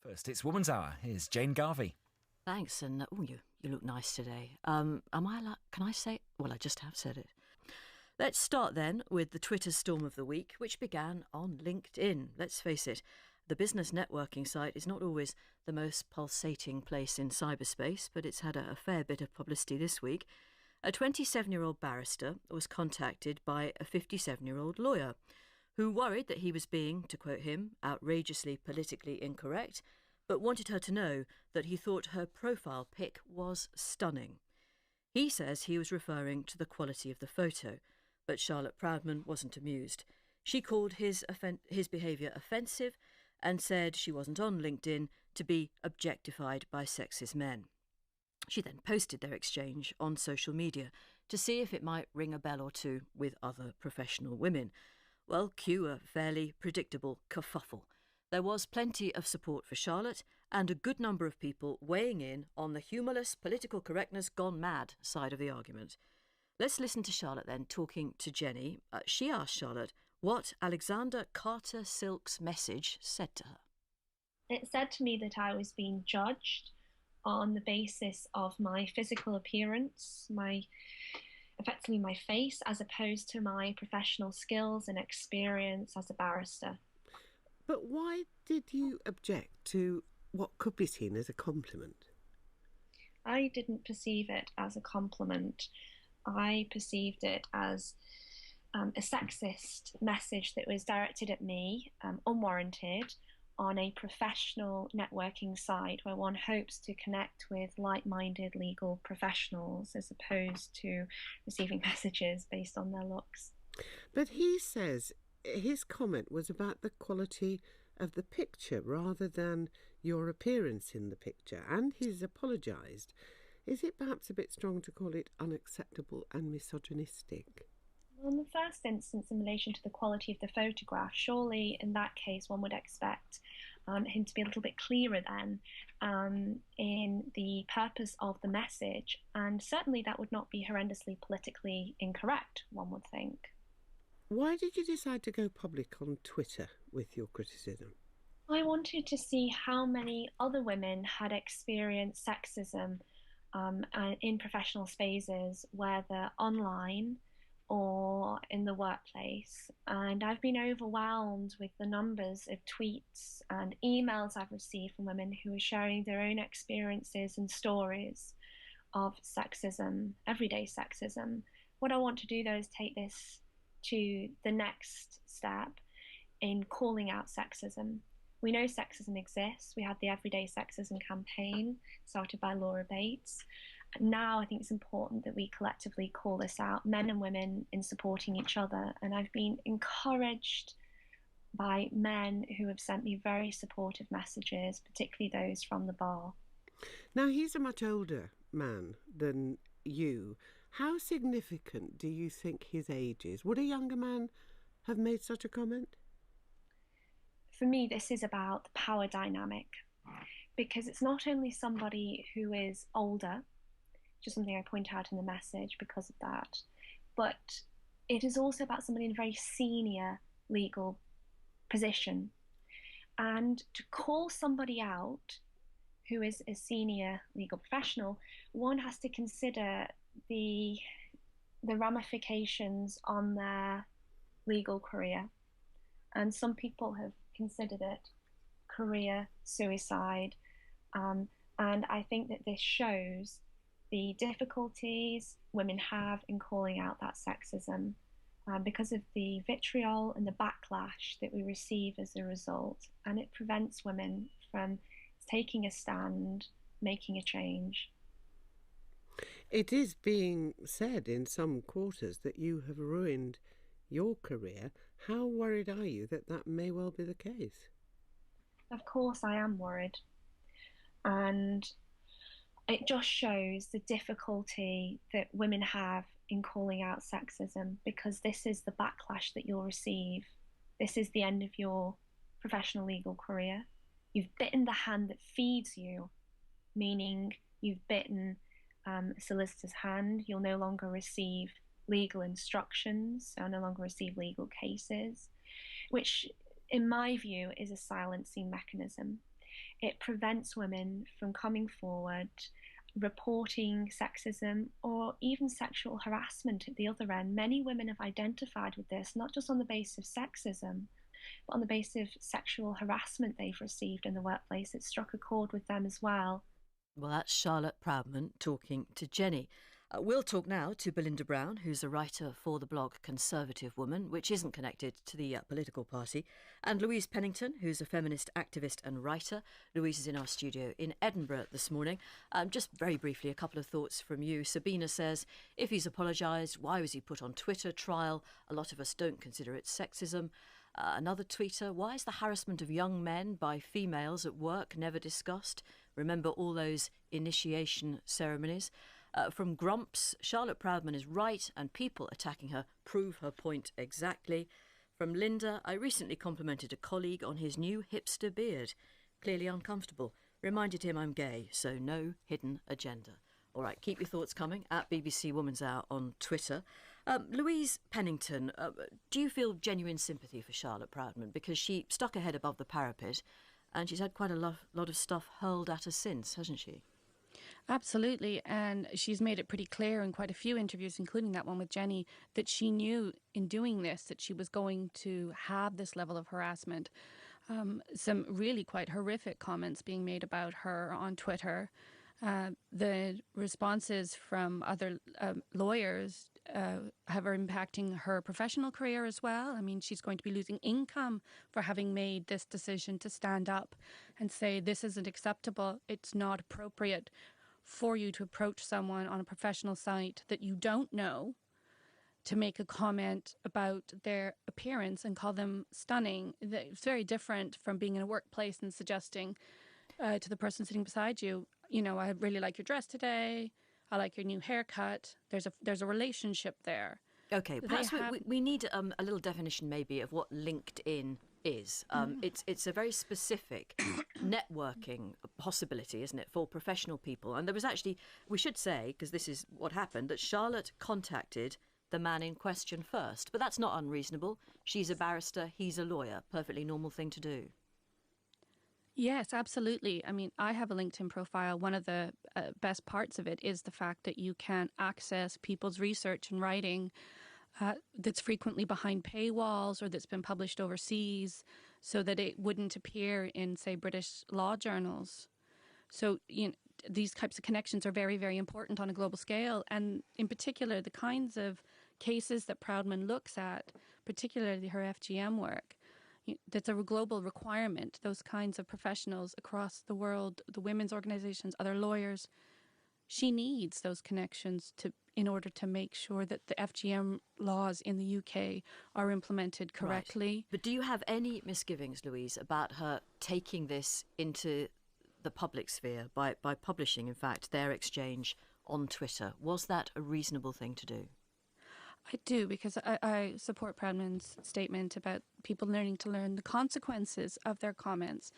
First, it's Woman's Hour. Here's Jane Garvey. Thanks, and you look nice today. Am I allowed? Can I say? Well, I just have said it. Let's start then with the Twitter storm of the week, which began on LinkedIn. Let's face it, the business networking site is not always the most pulsating place in cyberspace, but it's had a fair bit of publicity this week. A 27-year-old barrister was contacted by a 57-year-old lawyer who worried that he was being, to quote him, outrageously politically incorrect, but wanted her to know that he thought her profile pic was stunning. He says he was referring to the quality of the photo, but Charlotte Proudman wasn't amused. She called his behaviour offensive and said she wasn't on LinkedIn to be objectified by sexist men. She then posted their exchange on social media to see if it might ring a bell or two with other professional women. Well, cue a fairly predictable kerfuffle. There was plenty of support for Charlotte and a good number of people weighing in on the humourless political correctness gone mad side of the argument. Let's listen to Charlotte then talking to Jenny. She asked Charlotte what Alexander Carter Silk's message said to her. It said to me that I was being judged on the basis of my physical appearance, effectively my face, as opposed to my professional skills and experience as a barrister. But why did you object to what could be seen as a compliment? I didn't perceive it as a compliment. I perceived it as a sexist message that was directed at me, unwarranted, on a professional networking site where one hopes to connect with like-minded legal professionals as opposed to receiving messages based on their looks. But he says his comment was about the quality of the picture rather than your appearance in the picture, and he's apologised. Is it perhaps a bit strong to call it unacceptable and misogynistic? Well, in the first instance, in relation to the quality of the photograph, surely in that case one would expect him to be a little bit clearer then in the purpose of the message, and certainly that would not be horrendously politically incorrect, one would think. Why did you decide to go public on Twitter with your criticism? I wanted to see how many other women had experienced sexism in professional spaces, whether online or in the workplace. And I've been overwhelmed with the numbers of tweets and emails I've received from women who are sharing their own experiences and stories of sexism, everyday sexism. What I want to do, though, is take this to the next step in calling out sexism. We know sexism exists. We had the Everyday Sexism campaign started by Laura Bates. Now I think it's important that we collectively call this out, men and women, in supporting each other. And I've been encouraged by men who have sent me very supportive messages, particularly those from the bar. Now, he's a much older man than you. How significant do you think his age is? Would a younger man have made such a comment? For me, this is about the power dynamic, because it's not only somebody who is older, which is something I point out in the message because of that, but it is also about somebody in a very senior legal position. And to call somebody out who is a senior legal professional, one has to consider the ramifications on their legal career. And some people have considered it career suicide. And I think that this shows the difficulties women have in calling out that sexism because of the vitriol and the backlash that we receive as a result. And it prevents women from taking a stand, making a change. It is being said in some quarters that you have ruined your career. How worried are you that that may well be the case? Of course I am worried. And it just shows the difficulty that women have in calling out sexism, because this is the backlash that you'll receive. This is the end of your professional legal career. You've bitten the hand that feeds you, meaning you've bitten a solicitor's hand. You'll no longer receive legal instructions, so no longer receive legal cases, which in my view is a silencing mechanism. it prevents women from coming forward, reporting sexism or even sexual harassment at the other end. Many women have identified with this, not just on the basis of sexism, but on the basis of sexual harassment they've received in the workplace. It struck a chord with them as well. Well, that's Charlotte Proudman talking to Jenny. We'll talk now to Belinda Brown, who's a writer for the blog Conservative Woman, which isn't connected to the political party, and Louise Pennington, who's a feminist activist and writer. Louise is in our studio in Edinburgh this morning. Just very briefly, a couple of thoughts from you. Sabina says, if he's apologised, why was he put on Twitter trial? A lot of us don't consider it sexism. Another tweeter, why is the harassment of young men by females at work never discussed? Remember all those initiation ceremonies? From Grumps, Charlotte Proudman is right and people attacking her prove her point exactly. From Linda, I recently complimented a colleague on his new hipster beard. Clearly uncomfortable. Reminded him I'm gay, so no hidden agenda. All right, keep your thoughts coming at BBC Woman's Hour on Twitter. Louise Pennington, do you feel genuine sympathy for Charlotte Proudman? Because she stuck her head above the parapet and she's had quite a lot of stuff hurled at her since, hasn't she? Absolutely, and she's made it pretty clear in quite a few interviews, including that one with Jenny, that she knew in doing this that she was going to have this level of harassment. Some really quite horrific comments being made about her on Twitter. The responses from other lawyers are impacting her professional career as well. I mean, she's going to be losing income for having made this decision to stand up and say this isn't acceptable, it's not appropriate for you to approach someone on a professional site that you don't know to make a comment about their appearance and call them stunning. It's very different from being in a workplace and suggesting to the person sitting beside you, you know, I really like your dress today, I like your new haircut. There's a relationship there. Okay, perhaps we need a little definition maybe of what LinkedIn is. It's a very specific networking possibility, isn't it, for professional people? And there was actually, we should say, because this is what happened, that Charlotte contacted the man in question first. But that's not unreasonable. She's a barrister, he's a lawyer. Perfectly normal thing to do. Yes, absolutely. I mean, I have a LinkedIn profile. One of the best parts of it is the fact that you can access people's research and writing that's frequently behind paywalls or that's been published overseas so that it wouldn't appear in, say, British law journals. So, you know, these types of connections are very, very important on a global scale. And in particular, the kinds of cases that Proudman looks at, particularly her FGM work, that's a global requirement. Those kinds of professionals across the world, the women's organisations, other lawyers, she needs those connections in order to make sure that the FGM laws in the UK are implemented correctly. Right. But do you have any misgivings, Louise, about her taking this into the public sphere by publishing, in fact, their exchange on Twitter? Was that a reasonable thing to do? I do, because I support Proudman's statement about people learning to learn the consequences of their comments.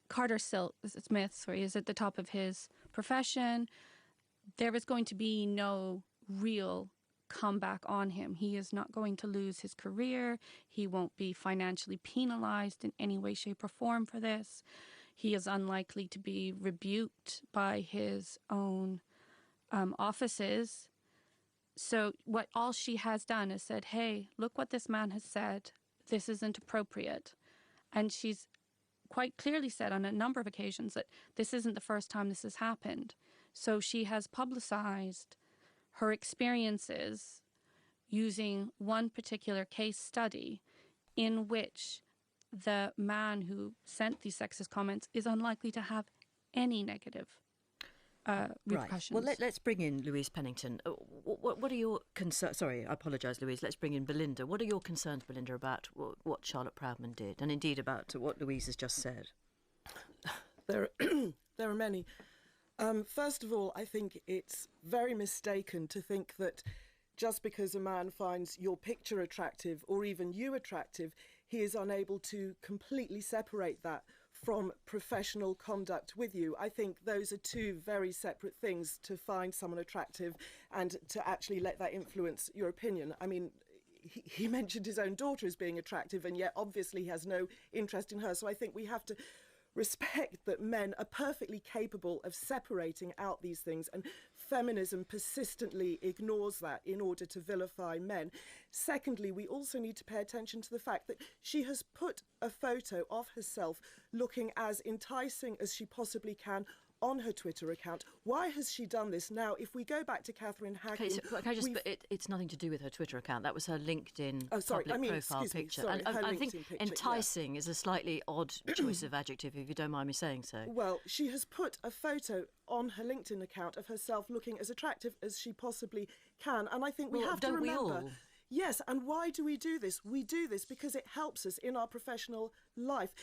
Carter Smith, is at the top of his profession. There is going to be no real comeback on him. He is not going to lose his career. He won't be financially penalised in any way, shape or form for this. He is unlikely to be rebuked by his own offices. So all she has done is said, hey, look what this man has said. This isn't appropriate. And she's quite clearly said on a number of occasions that this isn't the first time this has happened. So she has publicised her experiences using one particular case study in which the man who sent these sexist comments is unlikely to have any negative repercussions. Right. Well, let's bring in Louise Pennington. What are your concerns? Sorry, I apologise, Louise. Let's bring in Belinda. What are your concerns, Belinda, about what Charlotte Proudman did, and indeed about what Louise has just said? There are many. First of all, I think it's very mistaken to think that just because a man finds your picture attractive or even you attractive, he is unable to completely separate that from professional conduct with you. I think those are two very separate things, to find someone attractive and to actually let that influence your opinion. I mean, he mentioned his own daughter as being attractive, and yet obviously he has no interest in her. So I think we have to respect that men are perfectly capable of separating out these things, and feminism persistently ignores that in order to vilify men. Secondly, we also need to pay attention to the fact that she has put a photo of herself looking as enticing as she possibly can on her Twitter account. Why has she done this? Now, if we go back to Catherine Hacking... Okay, so can I just... It's nothing to do with her Twitter account. That was her LinkedIn public profile picture. Sorry, and I think picture, enticing is a slightly odd choice of adjective, if you don't mind me saying so. Well, she has put a photo on her LinkedIn account of herself looking as attractive as she possibly can. And I think we have to remember... We all? Yes, and why do we do this? We do this because it helps us in our professional life.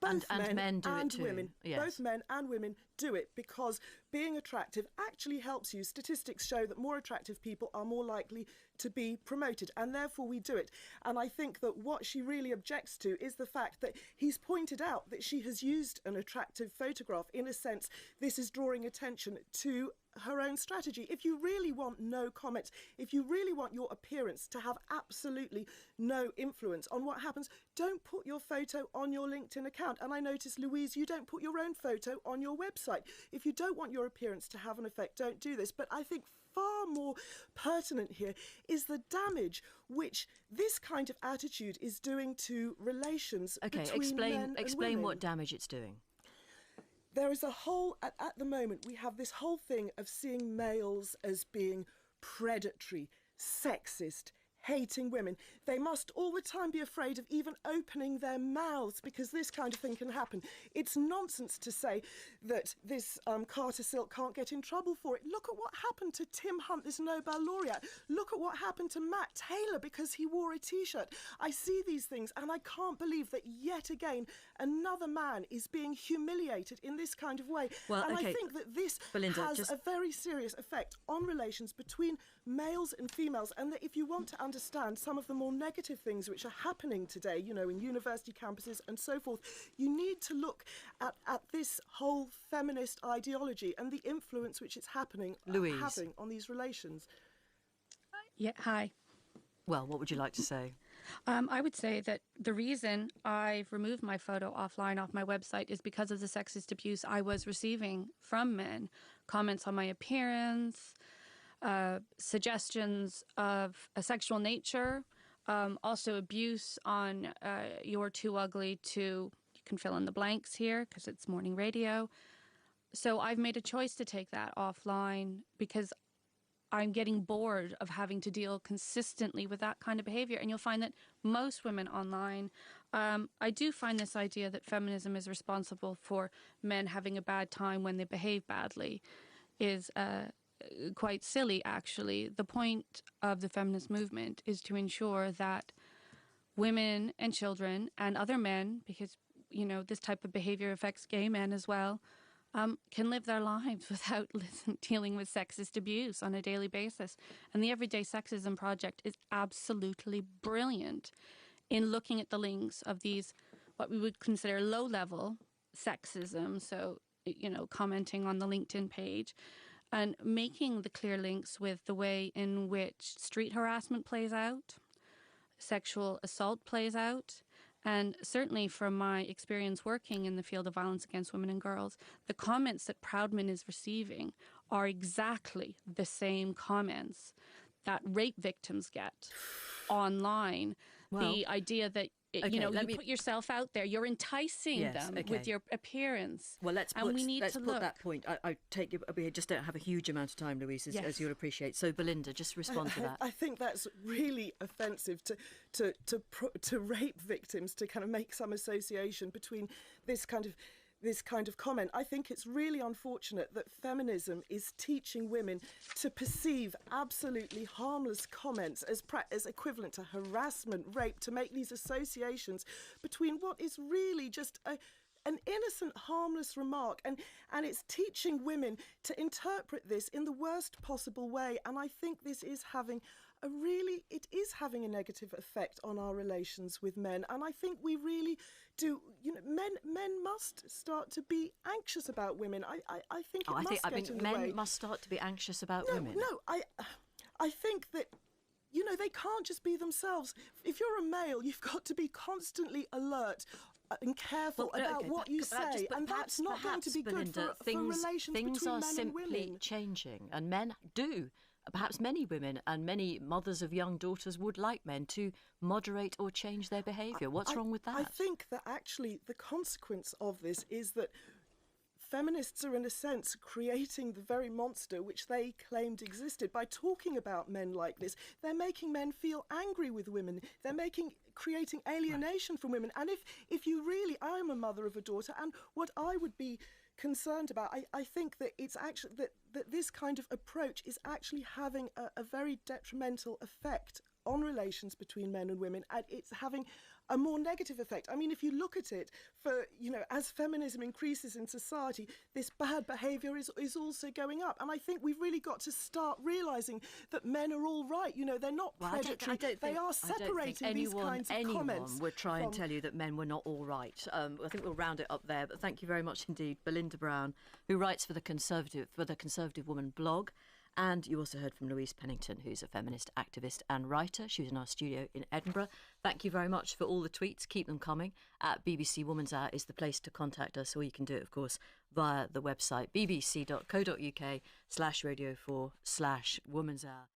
Both men do and it too. women, yes. Both men and women do it because being attractive actually helps you. Statistics show that more attractive people are more likely to be promoted, and therefore we do it. And I think that what she really objects to is the fact that he's pointed out that she has used an attractive photograph. In a sense, this is drawing attention to her own strategy. If you really want no comments, if you really want your appearance to have absolutely no influence on what happens, don't put your photo on your LinkedIn account. And I notice, Louise, you don't put your own photo on your website. If you don't want your appearance to have an effect, don't do this. But I think far more pertinent here is the damage which this kind of attitude is doing to relations between men and women. Explain what damage it's doing. There is a whole, at the moment, we have this whole thing of seeing males as being predatory, sexist, hating women. They must all the time be afraid of even opening their mouths because this kind of thing can happen. It's nonsense to say that this Carter Silk can't get in trouble for it. Look at what happened to Tim Hunt, this Nobel laureate. Look at what happened to Matt Taylor because he wore a T-shirt. I see these things and I can't believe that yet again another man is being humiliated in this kind of way. Well, and okay. I think that this Belinda, has a very serious effect on relations between males and females, and that if you want to understand some of the more negative things which are happening today, you know, in university campuses and so forth, you need to look at this whole feminist ideology and the influence which it's having on these relations. Yeah, hi. Well, what would you like to say? I would say that the reason I've removed my photo offline off my website is because of the sexist abuse I was receiving from men. Comments on my appearance, suggestions of a sexual nature, also abuse on you're too ugly to, you can fill in the blanks here because it's morning radio. So I've made a choice to take that offline because I'm getting bored of having to deal consistently with that kind of behavior. And you'll find that most women online, I do find this idea that feminism is responsible for men having a bad time when they behave badly is quite silly, actually. The point of the feminist movement is to ensure that women and children and other men, because, you know, this type of behavior affects gay men as well, can live their lives without dealing with sexist abuse on a daily basis. And the Everyday Sexism Project is absolutely brilliant in looking at the links of these, what we would consider low-level sexism, so, you know, commenting on the LinkedIn page, and making the clear links with the way in which street harassment plays out, sexual assault plays out. And certainly from my experience working in the field of violence against women and girls, the comments that Proudman is receiving are exactly the same comments that rape victims get online. Well, the idea that, you put yourself out there, you're enticing them with your appearance. Well, let's put that point. I take you. We just don't have a huge amount of time, Louise, as you'll appreciate. So, Belinda, just respond to that. I think that's really offensive to rape victims, to kind of make some association between this kind of comment. I think it's really unfortunate that feminism is teaching women to perceive absolutely harmless comments as equivalent to harassment, rape, to make these associations between what is really just an innocent, harmless remark, and it's teaching women to interpret this in the worst possible way. And I think this is having a negative effect on our relations with men. And I think we really do, men must start to be anxious about women. I think I think men must start to be anxious about women. No, I think that, they can't just be themselves. If you're a male, you've got to be constantly alert and careful about what you say, and that's not going to be good for relations things between are men and women. simply changing, and men do. Perhaps many women and many mothers of young daughters would like men to moderate or change their behaviour. What's wrong with that? I think that actually the consequence of this is that feminists are, in a sense, creating the very monster which they claimed existed. By talking about men like this, they're making men feel angry with women. They're creating alienation from women. And if you really, I'm a mother of a daughter, and what I would be concerned about, I think that it's actually that this kind of approach is actually having a very detrimental effect on relations between men and women, and it's having a more negative effect. I mean, if you look at it, as feminism increases in society, this bad behaviour is also going up. And I think we've really got to start realising that men are all right. They're not predatory. They are separating these kinds of comments. Anyone would try and tell you that men were not all right. I think we'll round it up there. But thank you very much indeed, Belinda Brown, who writes for the Conservative Woman blog. And you also heard from Louise Pennington, who's a feminist activist and writer. She was in our studio in Edinburgh. Thank you very much for all the tweets. Keep them coming. At BBC Woman's Hour is the place to contact us, or you can do it, of course, via the website bbc.co.uk/radio4/Woman's Hour.